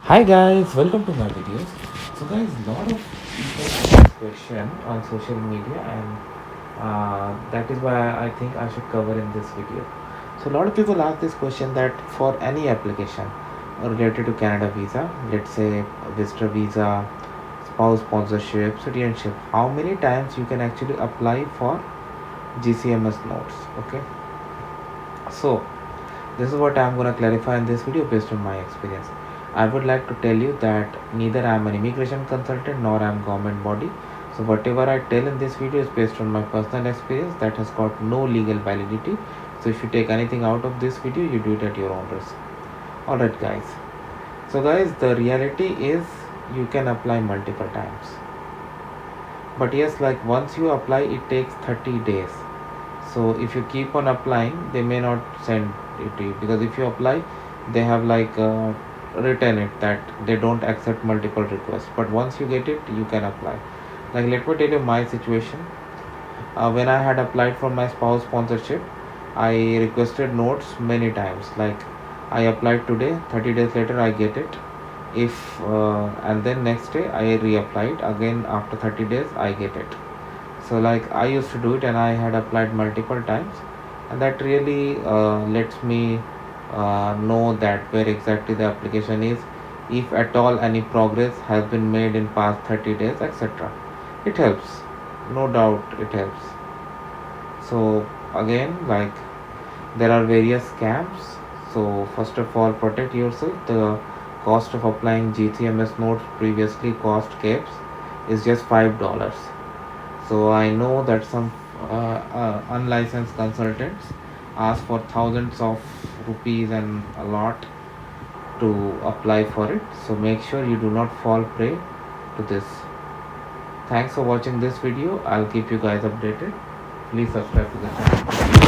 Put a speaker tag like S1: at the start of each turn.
S1: Hi guys, welcome to my videos. So guys, lot of people ask this question on social media, and that is why I think I should cover in this video. So a lot of people ask this question that for any application related to Canada visa, let's say a visitor visa, spouse sponsorship, citizenship, how many times you can actually apply for GCMS notes? Okay, so this is what I'm going to clarify in this video based on my experience. I would like to tell you that neither I am an immigration consultant nor I am government body. So whatever I tell in this video is based on my personal experience that has got no legal validity. So if you take anything out of this video, you do it at your own risk. Alright guys. So guys, the reality is you can apply multiple times. But yes, like once you apply, it takes 30 days. So if you keep on applying, they may not send it to you, because if you apply, they have like written it that they don't accept multiple requests. But once you get it, you can apply. Like let me tell you my situation. When I had applied for my spouse sponsorship, I requested notes many times. Like I applied today, 30 days later I get it. If and then next day I reapplied again, after 30 days I get it. So like I used to do it, and I had applied multiple times, and that really lets me know that where exactly the application is, if at all any progress has been made in past 30 days, etc. It helps, no doubt it helps. So again, like there are various scams. So first of all, protect yourself. The cost of applying GCMS notes previously cost CAIPS is just $5. So I know that some unlicensed consultants ask for thousands of rupees and a lot to apply for it. So make sure you do not fall prey to this. Thanks for watching this video. I'll keep you guys updated. Please subscribe to the channel.